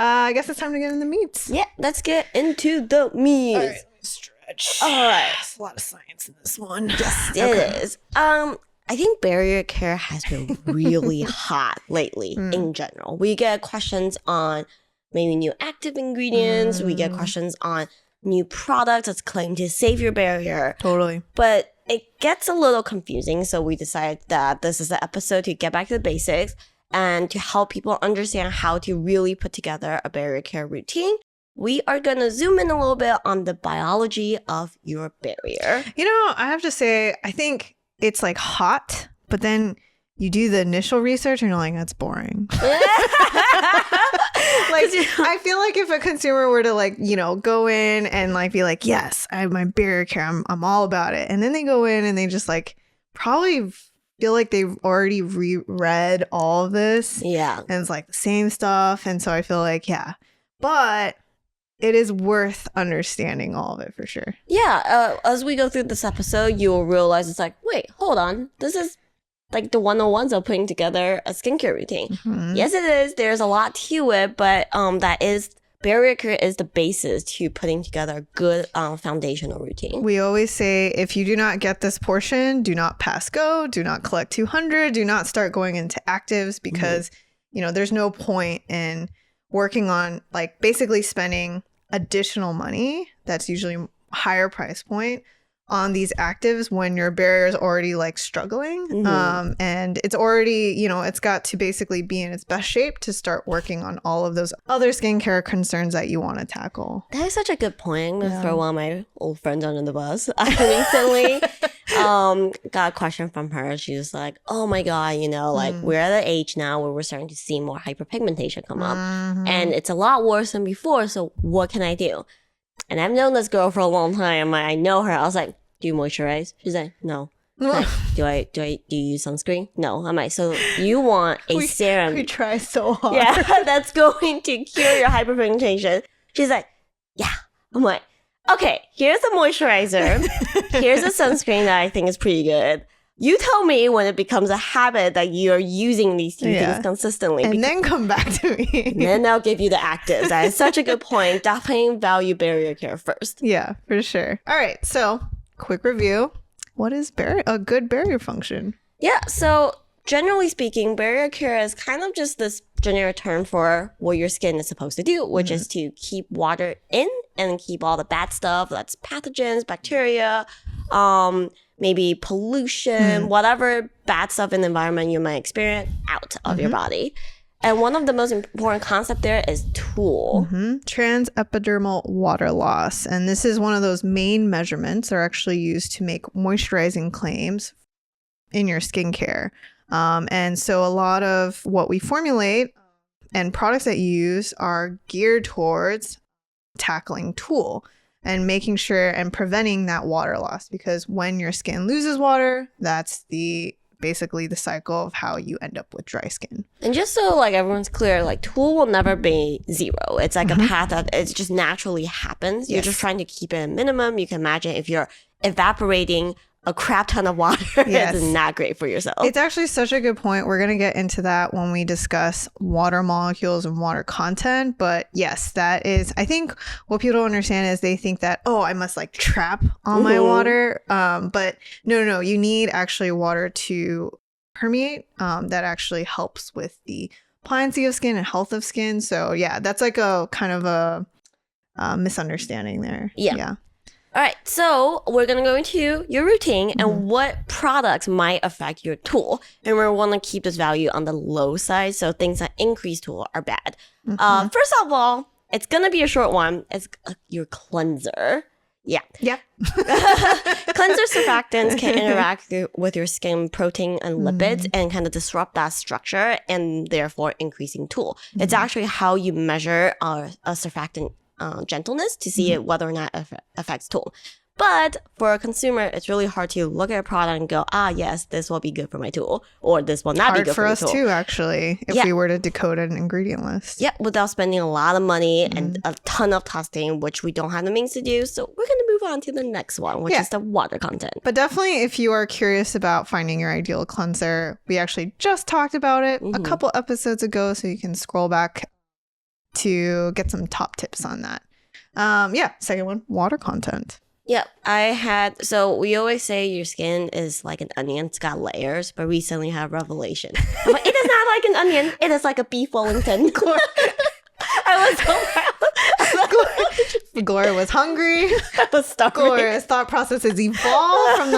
I guess it's time to get in the meats. Yeah, let's get into the meats. All right, let me stretch. All right. There's a lot of science in this one. Yes, it is. I think barrier care has been really hot lately in general. We get questions on maybe new active ingredients. We get questions on new products that's claimed to save your barrier. Totally. But it gets a little confusing. So we decided that this is the episode to get back to the basics and to help people understand how to really put together a barrier care routine. We are going to zoom in a little bit on the biology of your barrier. You know, I have to say, I think it's like hot, but then you do the initial research and you're like, that's boring. Like, I feel like if a consumer were to like, you know, go in and like be like, yes, I have my barrier care, I'm all about it. And then they go in and they just like probably feel like they've already reread all of this. Yeah. And it's like the same stuff. And so I feel like, yeah, but it is worth understanding all of it for sure. Yeah. As we go through this episode, you will realize it's like, wait, hold on. This is like the 101s of putting together a skincare routine. Mm-hmm. Yes, it is. There's a lot to it, but barrier care is the basis to putting together a good foundational routine. We always say, if you do not get this portion, do not pass go, do not collect 200, do not start going into actives because, you know, there's no point in working on like basically spending additional money that's usually higher price point on these actives when your barrier is already like struggling. And it's already, you know, it's got to basically be in its best shape to start working on all of those other skincare concerns that you want to tackle. That is such a good point. I'm going to throw one of my old friends under the bus. I recently got a question from her. She was like, oh my God, you know, like we're at an age now where we're starting to see more hyperpigmentation come up. And it's a lot worse than before. So what can I do? And I've known this girl for a long time. I know her. I was like, do you moisturize? She's like, no. Like, do you use sunscreen? No. I'm like, so you want a serum? We try so hard. Yeah, that's going to cure your hyperpigmentation. She's like, yeah. I'm like, okay, here's a moisturizer. Here's a sunscreen that I think is pretty good. You tell me when it becomes a habit that you're using these two things consistently. And then come back to me. And then I'll give you the actives. That is such a good point. Definitely value barrier care first. Yeah, for sure. All right, so quick review. What is a good barrier function? Yeah, so generally speaking, barrier care is kind of just this generic term for what your skin is supposed to do, which is to keep water in and keep all the bad stuff, that's pathogens, bacteria, maybe pollution, whatever bad stuff in the environment you might experience out of your body. And one of the most important concepts there is TOOL. Transepidermal water loss. And this is one of those main measurements that are actually used to make moisturizing claims in your skincare. And so a lot of what we formulate and products that you use are geared towards tackling TOOL and making sure and preventing that water loss. Because when your skin loses water, that's basically the cycle of how you end up with dry skin. And just so like everyone's clear, like TOOL will never be zero. It's like a path that it just naturally happens. You're just trying to keep it at a minimum. You can imagine if you're evaporating a crap ton of water, it's not great for yourself. It's actually such a good point. We're going to get into that when we discuss water molecules and water content. But yes, that is, I think what people don't understand is they think that, oh, I must like trap all my water. But no, you need actually water to permeate. That actually helps with the pliancy of skin and health of skin. So yeah, that's like a kind of a misunderstanding there. Yeah. All right, so we're going to go into your routine and what products might affect your TOOL. And we want to keep this value on the low side, so things that increase TOOL are bad. First of all, it's going to be a short one. It's your cleanser. Yeah. Cleanser surfactants can interact with your skin protein and lipids and kind of disrupt that structure and therefore increasing TOOL. It's actually how you measure a surfactant gentleness to see it whether or not it affects TOOL. But for a consumer, it's really hard to look at a product and go, yes, this will be good for my TOOL, or this will not be good for my TOOL. Hard for us too, actually, if we were to decode an ingredient list. Yeah, without spending a lot of money and a ton of testing, which we don't have the means to do. So we're going to move on to the next one, which is the water content. But definitely, if you are curious about finding your ideal cleanser, we actually just talked about it a couple episodes ago, so you can scroll back to get some top tips on that. Second one, water content. Yep. So we always say your skin is like an onion. It's got layers, but recently I had a revelation. I'm like, it is not like an onion. It is like a beef Wellington. I was so proud. Gloria was hungry. I was starving. Gloria's thought process has evolved from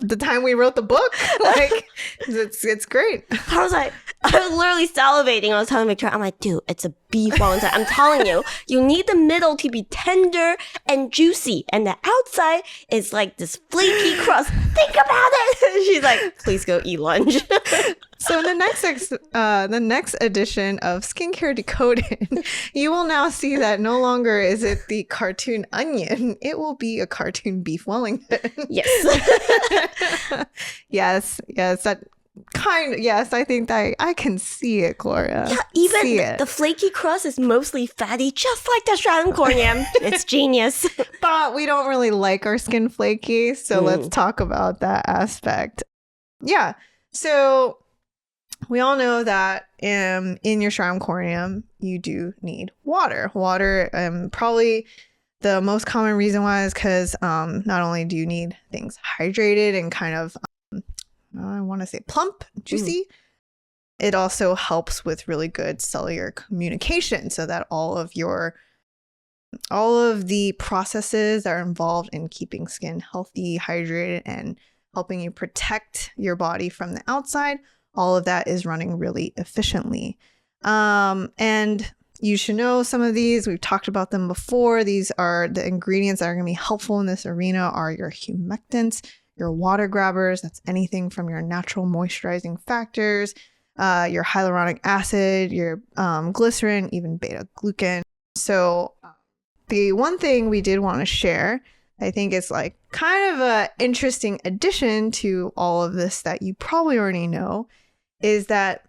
the time we wrote the book. Like, it's great. I was literally salivating. I was telling Victoria, I'm like, dude, it's a beef Wellington. I'm telling you, you need the middle to be tender and juicy, and the outside is like this flaky crust. Think about it. She's like, please go eat lunch. So in the next edition of Skincare Decoded, you will now see that no longer is it the cartoon onion; it will be a cartoon beef Wellington. Yes. Yes. Yes, I think that I can see it, Gloria. Yeah, even the flaky crust is mostly fatty, just like the stratum corneum. It's genius. But we don't really like our skin flaky, so let's talk about that aspect. Yeah, so we all know that in your stratum corneum, you do need water. Water, probably the most common reason why is because not only do you need things hydrated and kind of I want to say plump, juicy. It also helps with really good cellular communication so that all of the processes that are involved in keeping skin healthy, hydrated, and helping you protect your body from the outside, all of that is running really efficiently. And you should know some of these. We've talked about them before. These are the ingredients that are going to be helpful in this arena are your humectants, your water grabbers, that's anything from your natural moisturizing factors, your hyaluronic acid, your glycerin, even beta glucan. So the one thing we did want to share, I think is like kind of an interesting addition to all of this that you probably already know, is that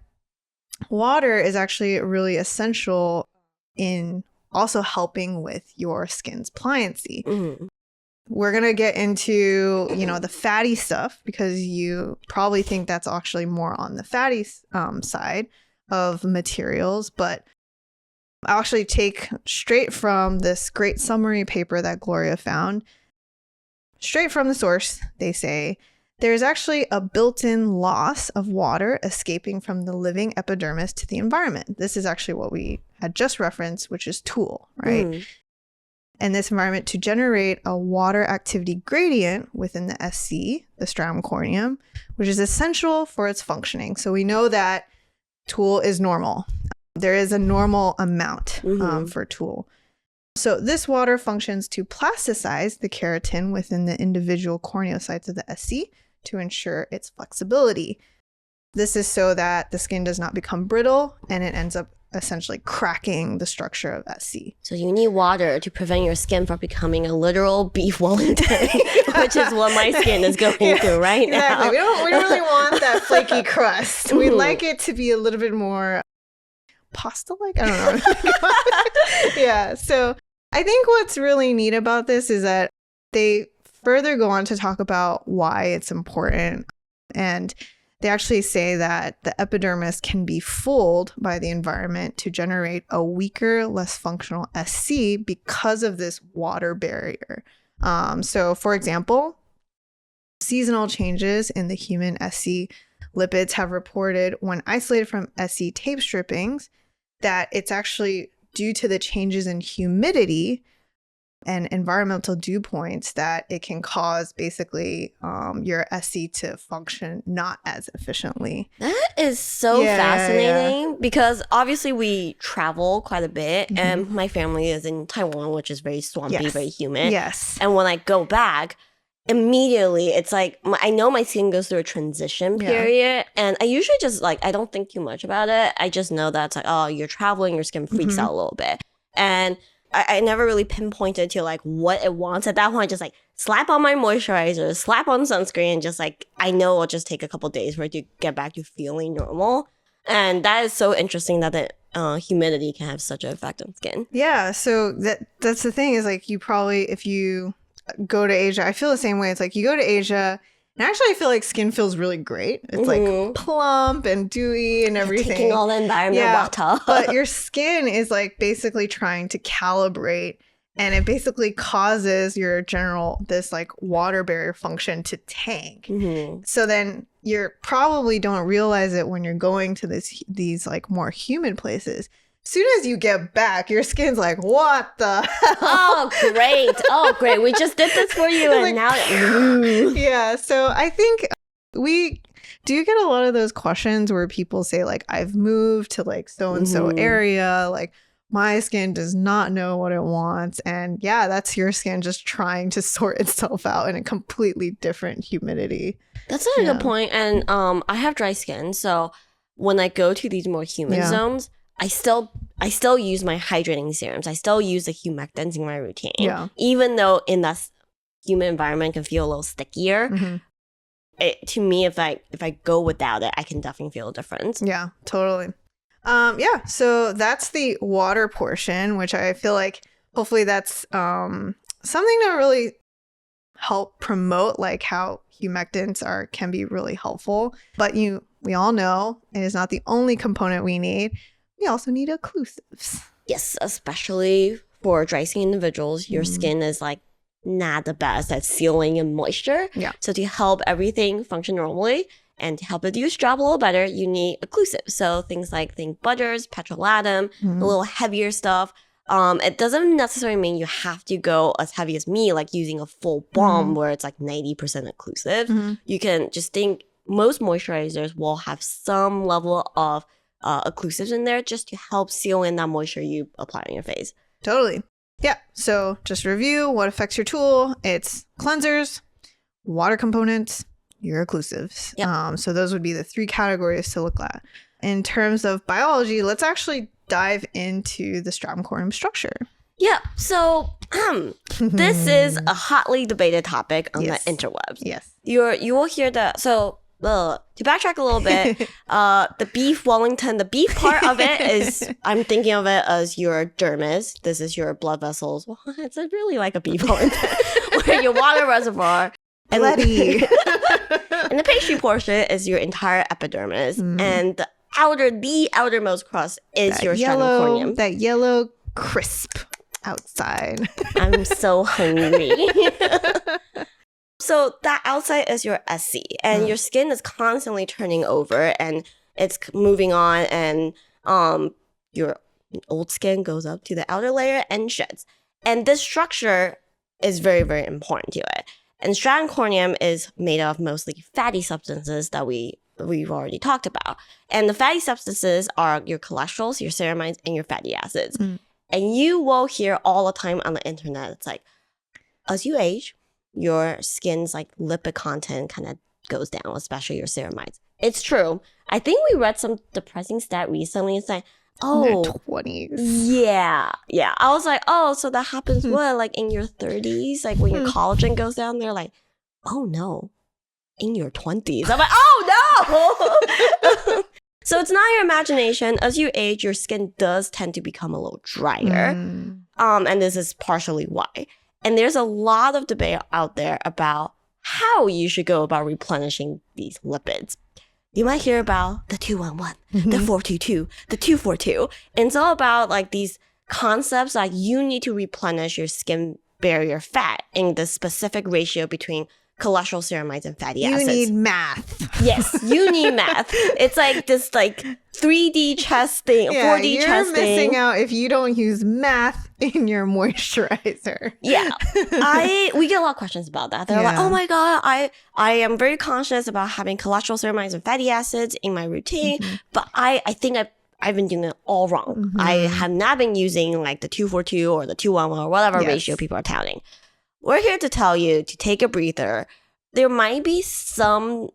water is actually really essential in also helping with your skin's pliancy. We're going to get into, the fatty stuff because you probably think that's actually more on the fatty side of materials. But I'll actually take straight from this great summary paper that Gloria found. Straight from the source, they say, there's actually a built-in loss of water escaping from the living epidermis to the environment. This is actually what we had just referenced, which is Tool, right? And this environment to generate a water activity gradient within the SC, the stratum corneum, which is essential for its functioning. So we know that Tool is normal. There is a normal amount for Tool. So this water functions to plasticize the keratin within the individual corneocytes of the SC to ensure its flexibility. This is so that the skin does not become brittle and it ends up essentially cracking the structure of SC. So you need water to prevent your skin from becoming a literal beef Wellington, which is what my skin is going through right now. We don't really want that flaky crust. We like it to be a little bit more pasta-like. I don't know. Yeah. So I think what's really neat about this is that they further go on to talk about why it's important. And they actually say that the epidermis can be fooled by the environment to generate a weaker, less functional SC because of this water barrier. So, for example, seasonal changes in the human SC lipids have reported when isolated from SC tape strippings that it's actually due to the changes in humidity and environmental dew points that it can cause basically your SC to function not as efficiently. That is so fascinating because obviously we travel quite a bit and my family is in Taiwan, which is very swampy, very humid. Yes. And when I go back, immediately it's like I know my skin goes through a transition period and I usually just I don't think too much about it. I just know that it's like, oh, you're traveling, your skin freaks out a little bit. And I never really pinpointed to what it wants at that point. Just slap on my moisturizer, slap on sunscreen, and just I know it'll just take a couple days for it to get back to feeling normal. And that is so interesting that the humidity can have such an effect on skin. Yeah, so that's the thing is you probably, if you go to Asia, I feel the same way. It's you go to Asia And actually, I feel like skin feels really great. It's like plump and dewy and everything. Taking all the environment water. But your skin is like basically trying to calibrate, and it basically causes your this like water barrier function to tank. So then you probably don't realize it when you're going to these like more humid places. Soon as you get back, your skin's like, what the hell? Oh, great. We just did this for you. And like, now. Yeah. So I think we do get a lot of those questions where people say, like, I've moved to like so-and-so area. Like, my skin does not know what it wants. And yeah, that's your skin just trying to sort itself out in a completely different humidity. That's a good point. And I have dry skin. So when I go to these more humid zones, I still use my hydrating serums. I still use the humectants in my routine. Yeah. Even though in that humid environment can feel a little stickier. To me, if I go without it, I can definitely feel a difference. Yeah, totally. So that's the water portion, which I feel like hopefully that's something to really help promote like how humectants can be really helpful. But we all know it is not the only component we need. We also need occlusives. Yes, especially for dry skin individuals, your skin is like not the best at sealing in moisture. Yeah. So to help everything function normally and to help it do its job a little better, you need occlusives. So things like butters, petrolatum, a little heavier stuff. It doesn't necessarily mean you have to go as heavy as me, like using a full balm where it's like 90% occlusive. You can just think most moisturizers will have some level of occlusives in there just to help seal in that moisture you apply on your face. Totally. Yeah. So just review what affects your tool. It's cleansers, water components, your occlusives. Yep. So those would be the 3 categories to look at. In terms of biology, let's actually dive into the stratum corneum structure. Yeah. So this is a hotly debated topic on the interwebs. Yes. You will hear that. So to backtrack a little bit, the beef Wellington, the beef part of it is, I'm thinking of it as your dermis. This is your blood vessels. Well, it's really like a beef Wellington, where your water reservoir. And bloody. And the pastry portion is your entire epidermis. And the outermost crust is your stratum corneum. That yellow crisp outside. I'm so hungry. So that outside is your SC, and your skin is constantly turning over and it's moving on, and your old skin goes up to the outer layer and sheds. And this structure is very, very important to it. And stratum corneum is made of mostly fatty substances that we've already talked about. And the fatty substances are your cholesterols, your ceramides, and your fatty acids. And you will hear all the time on the internet, it's like, as you age, your skin's like lipid content kind of goes down, especially your ceramides. It's true. I think we read some depressing stat recently. It's like, in their 20s. Yeah. I was like, oh, so that happens what? Like in your 30s? Like when your collagen goes down, they're like, oh no, in your 20s. I'm like, oh no! So it's not your imagination. As you age, your skin does tend to become a little drier. And this is partially why. And there's a lot of debate out there about how you should go about replenishing these lipids. You might hear about the 211, the 422, the 242. And it's all about like these concepts like you need to replenish your skin barrier fat in the specific ratio between cholesterol, ceramides, and fatty acids. You need math. Yes, you need math. It's like this like 3D chess thing, 4D chess thing. You're missing out if you don't use math in your moisturizer. Yeah. We get a lot of questions about that. They're like, oh my God, I am very conscious about having cholesterol, ceramides, and fatty acids in my routine, but I think I've been doing it all wrong. I have not been using like the 242 or the 211 or whatever ratio people are touting. We're here to tell you to take a breather. There might be some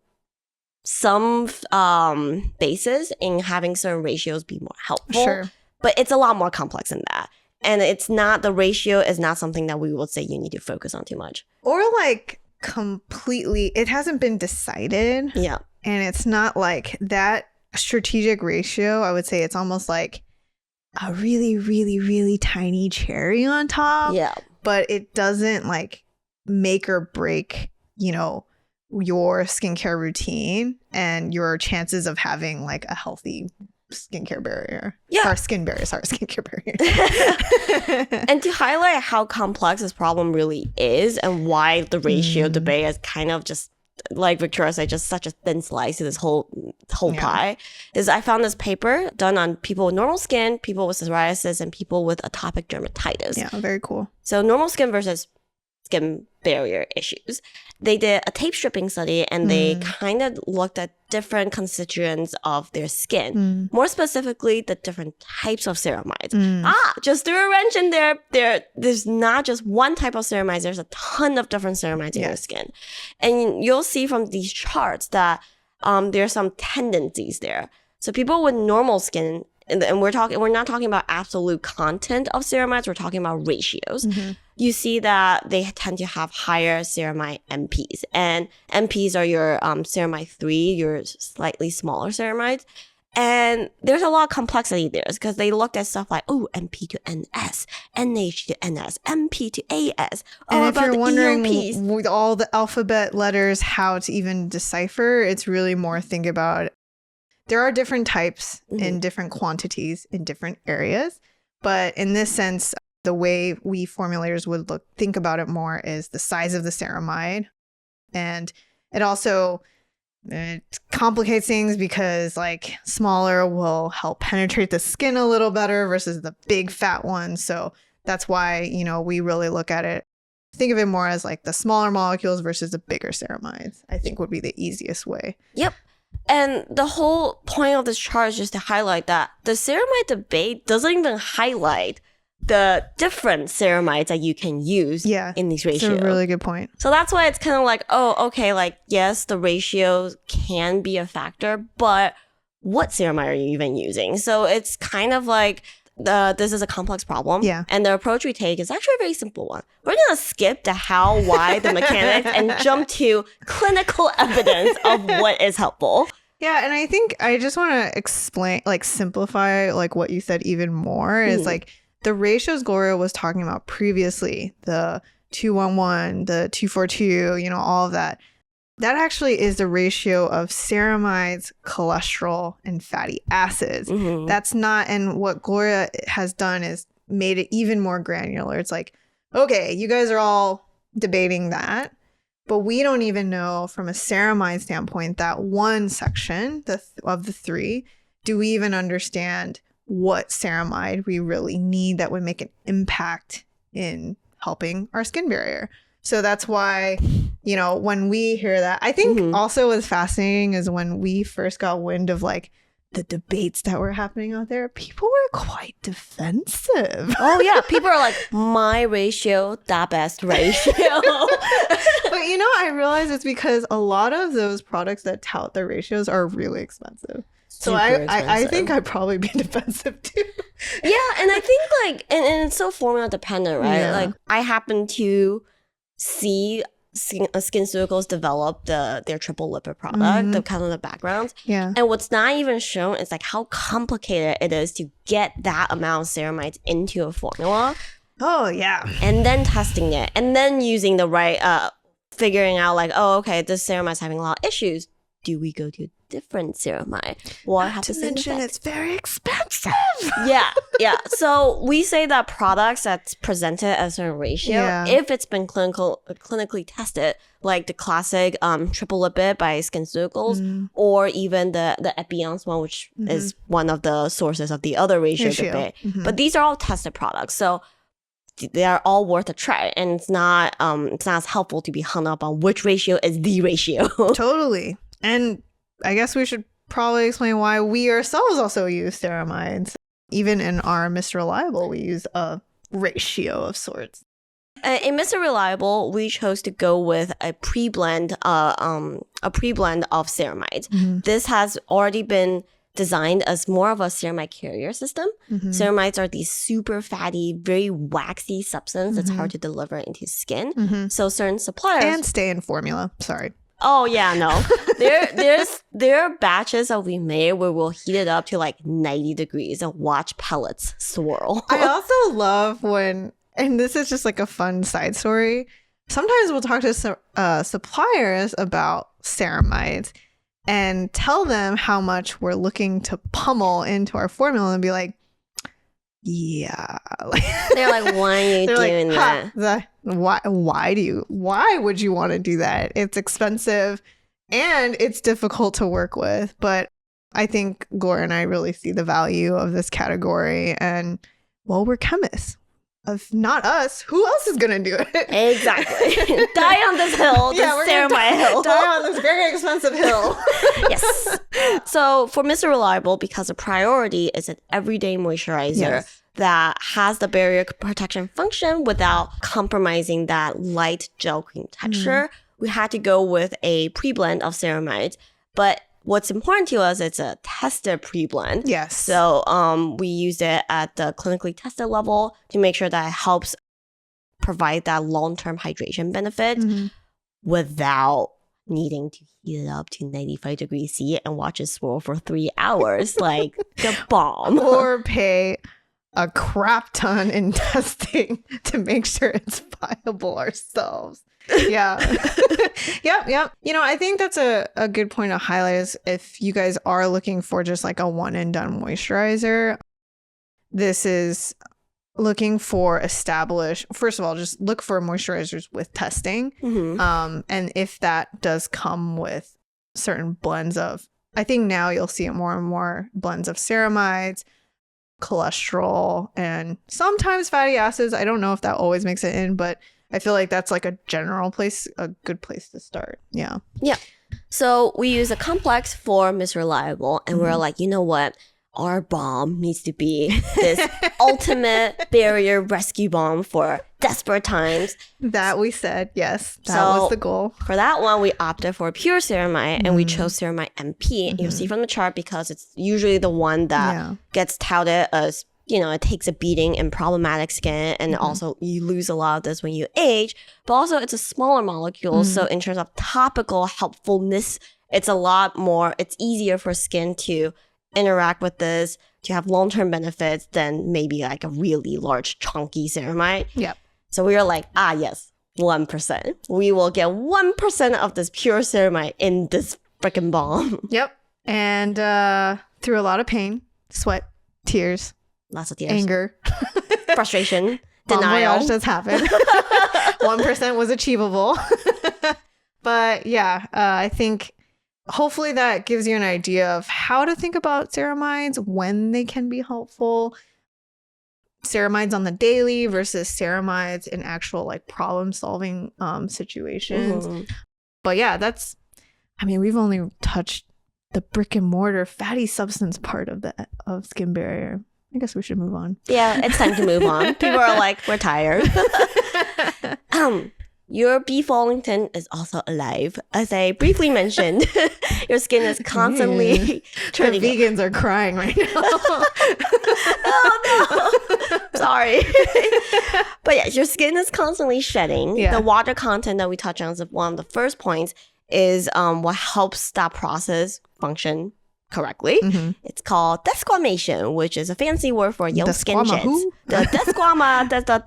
basis in having certain ratios be more helpful, but it's a lot more complex than that. And the ratio is not something that we would say you need to focus on too much. Or like completely, it hasn't been decided. Yeah. And it's not like that strategic ratio. I would say it's almost like a really, really, really tiny cherry on top. Yeah. But it doesn't like make or break, your skincare routine and your chances of having like a healthy skincare barrier. Yeah. Or skin barrier, sorry, skincare barrier. And to highlight how complex this problem really is and why the ratio debate is kind of just, like Victoria said, just such a thin slice of this whole pie, is I found this paper done on people with normal skin, people with psoriasis, and people with atopic dermatitis. Yeah, very cool. So normal skin versus skin barrier issues. They did a tape stripping study and they kind of looked at different constituents of their skin. More specifically, the different types of ceramides. Just threw a wrench in there. There's not just one type of ceramides. There's a ton of different ceramides in your skin. And you'll see from these charts that there are some tendencies there. So people with normal skin, and we're not talking about absolute content of ceramides, we're talking about ratios. You see that they tend to have higher ceramide MPs. And MPs are your ceramide 3, your slightly smaller ceramides. And there's a lot of complexity there because they looked at stuff like, MP to NS, NH to NS, MP to AS. And if you're wondering with all the alphabet letters how to even decipher, it's really more think about there are different types in different quantities in different areas. But in this sense, the way we formulators would think about it more is the size of the ceramide. And it also complicates things because like smaller will help penetrate the skin a little better versus the big fat ones. So that's why, you know, we really look at it. Think of it more as like the smaller molecules versus the bigger ceramides, I think would be the easiest way. Yep. And the whole point of this chart is just to highlight that the ceramide debate doesn't even highlight the different ceramides that you can use in these ratios. That's a really good point. So that's why it's kind of like, oh, okay, like, yes, the ratios can be a factor, but what ceramide are you even using? So it's kind of like, this is a complex problem. Yeah. And the approach we take is actually a very simple one. We're going to skip the how, why, the mechanics, and jump to clinical evidence of what is helpful. Yeah, and I think I just want to explain, like simplify like what you said even more is like the ratios Gloria was talking about previously, the 211, the 242, you know, all of that. That actually is the ratio of ceramides, cholesterol, and fatty acids. That's not, and what Gloria has done is made it even more granular. It's like, okay, you guys are all debating that, but we don't even know from a ceramide standpoint, that one section of the 3, do we even understand what ceramide we really need that would make an impact in helping our skin barrier? So that's why, you know, when we hear that, I think also what's fascinating is when we first got wind of like the debates that were happening out there, people were quite defensive. Oh yeah, people are like, my ratio, the best ratio. But you know, I realize it's because a lot of those products that tout their ratios are really expensive. So I think I'd probably be defensive too. Yeah, and I think like, and it's so formula dependent, right? Yeah. Like I happen to see SkinCeuticals develop their triple lipid product, the kind of the backgrounds. Yeah. And what's not even shown is like how complicated it is to get that amount of ceramides into a formula. Oh yeah. And then testing it, and then using the right, figuring out like, oh, okay, this ceramide's having a lot of issues. Do we go to a different ceramide? Well, I have to mention it's very expensive. Yeah. So we say that products that's presented as a ratio, if it's been clinically tested, like the classic triple lipid by SkinCeuticals, or even the Epion's one, which is one of the sources of the other ratio debate. But these are all tested products, so they are all worth a try, and it's not as helpful to be hung up on which ratio is the ratio. Totally. And I guess we should probably explain why we ourselves also use ceramides. Even in our Mr. Reliable, we use a ratio of sorts. In Mr. Reliable, we chose to go with a pre-blend of ceramides. This has already been designed as more of a ceramide carrier system. Ceramides are these super fatty, very waxy substance that's hard to deliver into skin. So certain suppliers... And stay in formula. Sorry. Oh yeah, no. There are batches that we made where we'll heat it up to like 90 degrees and watch pellets swirl. I also love when, and this is just like a fun side story, sometimes we'll talk to suppliers about ceramides and tell them how much we're looking to pummel into our formula and be like, yeah. They're like, why are you doing that? Why would you want to do that? It's expensive and it's difficult to work with. But I think Gloria and I really see the value of this category. And, well, we're chemists. If not us, who else is going to do it? Exactly. Die on this hill, this ceramide hill. Die on this very expensive hill. Yes. So for Mr. Reliable, because the priority is an everyday moisturizer that has the barrier protection function without compromising that light gel cream texture, we had to go with a pre-blend of ceramides. But what's important to us, it's a tested pre-blend. Yes. So we use it at the clinically tested level to make sure that it helps provide that long-term hydration benefit without needing to heat it up to 95 degrees C and watch it swirl for 3 hours like the bomb. Or pay a crap ton in testing to make sure it's viable ourselves. Yeah. Yep. You know, I think that's a good point to highlight is if you guys are looking for just like a one and done moisturizer, this is looking for established, first of all, just look for moisturizers with testing. And if that does come with certain blends of, I think now you'll see it more and more blends of ceramides, cholesterol, and sometimes fatty acids. I don't know if that always makes it in, but I feel like that's like a general place, a good place to start. Yeah. So we use a complex for Miss Reliable, and we're like, you know what? Our balm needs to be this ultimate barrier rescue balm for desperate times. That we said, yes. That was the goal. For that one, we opted for pure ceramide, and we chose ceramide MP. You'll see from the chart because it's usually the one that gets touted as, you know, it takes a beating in problematic skin, and also you lose a lot of this when you age. But also, it's a smaller molecule, so in terms of topical helpfulness, it's a lot more, it's easier for skin to interact with this, to have long-term benefits than maybe like a really large chunky ceramide. Yep. So we were like, yes, 1%. We will get 1% of this pure ceramide in this freaking balm. Yep. And through a lot of pain, sweat, tears, lots of tears, anger, frustration, denial. Bon does happen. 1% was achievable. But yeah, I think hopefully that gives you an idea of how to think about ceramides, when they can be helpful. Ceramides on the daily versus ceramides in actual like problem solving situations. But yeah, that's, I mean, we've only touched the brick and mortar fatty substance part of skin barrier. I guess we should move on. Yeah, it's time to move on. People are like, we're tired. Your beef Wellington is also alive. As I briefly mentioned, your skin is constantly turning. The vegans are crying right now. Oh no. Sorry. But yeah, your skin is constantly shedding. The water content that we touch on is one of the first points is what helps that process function correctly. It's called desquamation, which is a fancy word for young skin sheds. The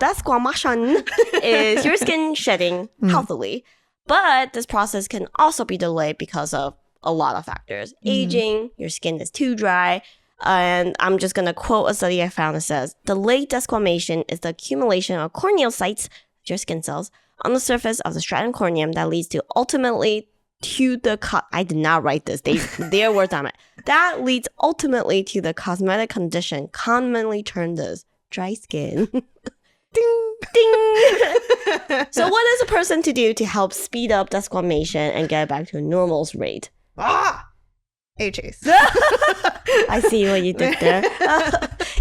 desquamation is your skin shedding healthily. But this process can also be delayed because of a lot of factors. Aging, your skin is too dry. And I'm just going to quote a study I found that says, delayed desquamation is the accumulation of corneocytes, your skin cells, on the surface of the stratum corneum that leads to ultimately to the I did not write this. Their words on it. That leads ultimately to the cosmetic condition commonly termed as dry skin. Ding ding. So what is a person to do to help speed up desquamation and get it back to a normal's rate? HAs. I see what you did there.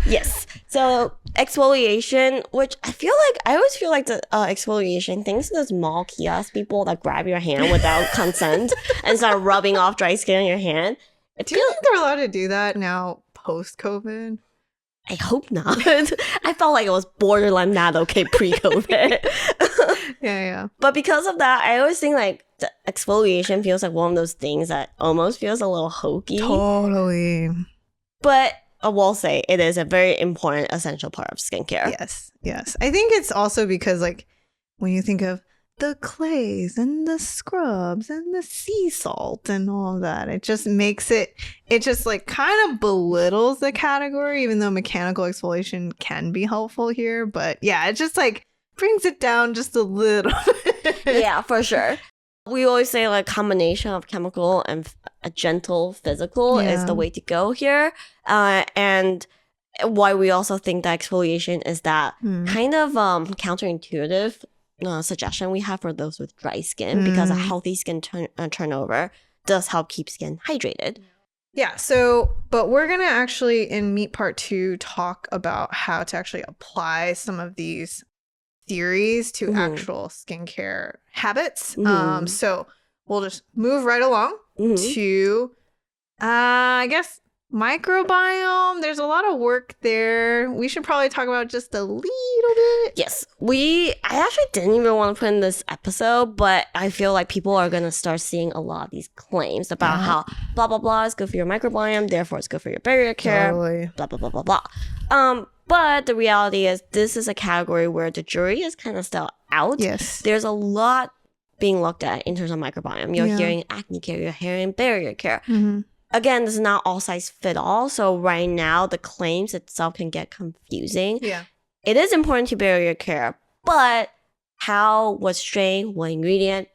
Yes. So exfoliation, which I always feel like the exfoliation things are those mall kiosk people that grab your hand without consent and start rubbing off dry skin on your hand. Do you think they're allowed to do that now post-COVID? I hope not. I felt like it was borderline not okay pre-COVID. Yeah. But because of that, I always think like the exfoliation feels like one of those things that almost feels a little hokey. Totally. But I will say it is a very important, essential part of skincare. Yes. I think it's also because like when you think of the clays and the scrubs and the sea salt and all of that. It just makes it just like kind of belittles the category, even though mechanical exfoliation can be helpful here. But yeah, it just like brings it down just a little. Yeah, for sure. We always say like combination of chemical and a gentle physical is the way to go here. And why we also think that exfoliation is that kind of counterintuitive suggestion we have for those with dry skin, because a healthy skin turnover does help keep skin hydrated. Yeah, so, but we're going to actually, in Meet Part 2, talk about how to actually apply some of these theories to actual skincare habits. So we'll just move right along to, I guess, microbiome. There's a lot of work there. We should probably talk about just a little bit. Yes, I actually didn't even want to put in this episode, but I feel like people are going to start seeing a lot of these claims about how blah, blah, blah is good for your microbiome, therefore it's good for your barrier care, blah, blah, blah, blah, blah. But the reality is this is a category where the jury is kind of still out. Yes. There's a lot being looked at in terms of microbiome. You're hearing acne care, you're hearing barrier care. Again, this is not all size fit all. So right now, the claims itself can get confusing. Yeah. It is important to barrier care, but how, what strain, what ingredient?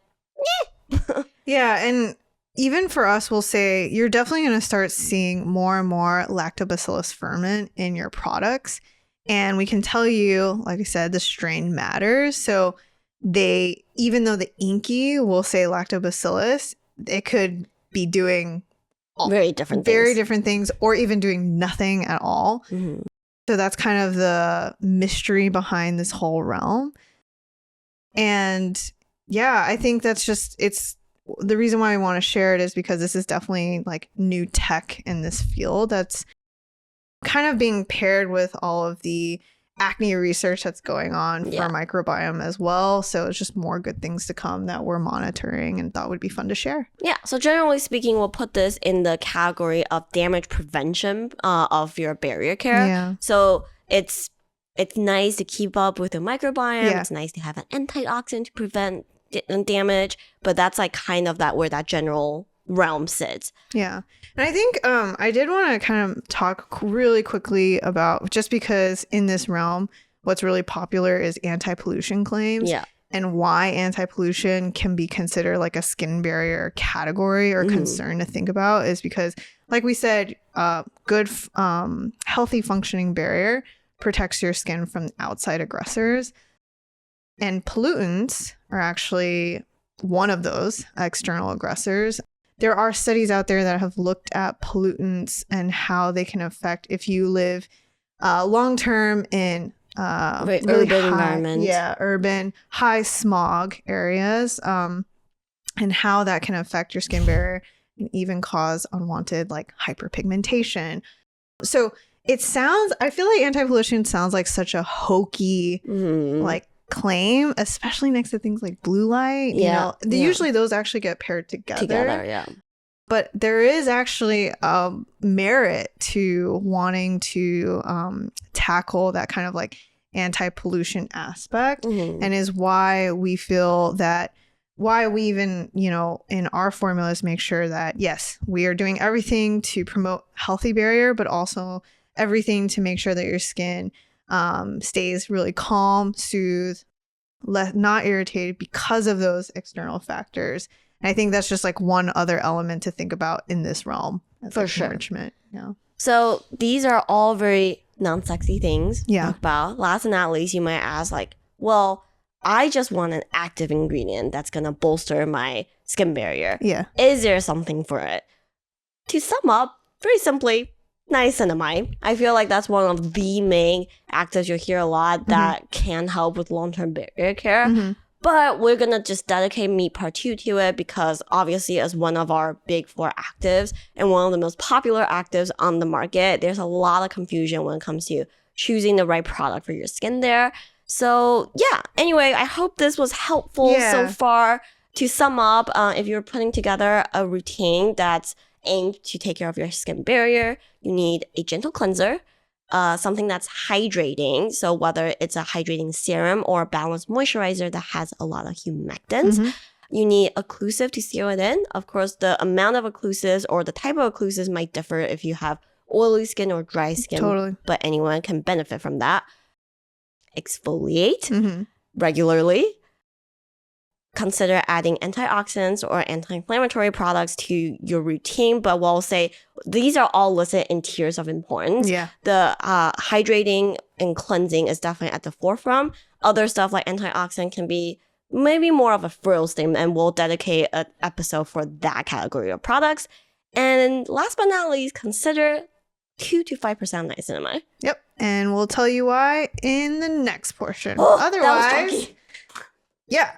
Yeah, and even for us, we'll say you're definitely going to start seeing more and more lactobacillus ferment in your products. And we can tell you, like I said, the strain matters. So even though the inky will say lactobacillus, it could be doing very different things, or even doing nothing at all. So that's kind of the mystery behind this whole realm. And yeah, I think that's just, it's the reason why I want to share it is because this is definitely like new tech in this field that's kind of being paired with all of the acne research that's going on for microbiome as well. So it's just more good things to come that we're monitoring and thought would be fun to share. Yeah. So generally speaking, we'll put this in the category of damage prevention of your barrier care. Yeah. So it's nice to keep up with the microbiome. Yeah. It's nice to have an antioxidant to prevent damage, but that's like kind of where that general realm sits. Yeah. And I think I did want to kind of talk really quickly about, just because in this realm, what's really popular is anti-pollution claims. Yeah. And why anti-pollution can be considered like a skin barrier category or concern to think about is because, like we said, good, healthy functioning barrier protects your skin from outside aggressors. And pollutants are actually one of those external aggressors. There are studies out there that have looked at pollutants and how they can affect if you live long-term in really urban environments. Yeah, urban, high smog areas, and how that can affect your skin barrier and even cause unwanted like hyperpigmentation. So I feel like anti-pollution sounds like such a hokey like claim, especially next to things like blue light. Usually those actually get paired together. But there is actually merit to wanting to tackle that kind of like anti-pollution aspect, and is why we feel that, why we even, in our formulas make sure that, yes, we are doing everything to promote healthy barrier, but also everything to make sure that your skin stays really calm, soothed, not irritated because of those external factors. And I think that's just like one other element to think about in this realm. For sure. Enrichment. Yeah. So these are all very non-sexy things to Yeah. talk about. Last and not least, you might ask like, well, I just want an active ingredient that's going to bolster my skin barrier. Yeah. Is there something for it? To sum up, very simply, niacinamide. I feel like that's one of the main actives you'll hear a lot that can help with long-term barrier care. But we're going to just dedicate Meet Part 2 to it because obviously as one of our big 4 actives and one of the most popular actives on the market, there's a lot of confusion when it comes to choosing the right product for your skin there. So yeah, anyway, I hope this was helpful so far. To sum up, if you're putting together a routine that's aimed to take care of your skin barrier, you need a gentle cleanser, something that's hydrating. So whether it's a hydrating serum or a balanced moisturizer that has a lot of humectants, you need occlusive to seal it in. Of course, the amount of occlusives or the type of occlusives might differ if you have oily skin or dry skin, but anyone can benefit from that. Exfoliate regularly. Consider adding antioxidants or anti-inflammatory products to your routine, but we'll say these are all listed in tiers of importance. The hydrating and cleansing is definitely at the forefront. Other stuff like antioxidant can be maybe more of a frills thing, and we'll dedicate an episode for that category of products. And last but not least, consider 2 to 5% niacinamide. Yep. And we'll tell you why in the next portion. Oh, Otherwise, yeah.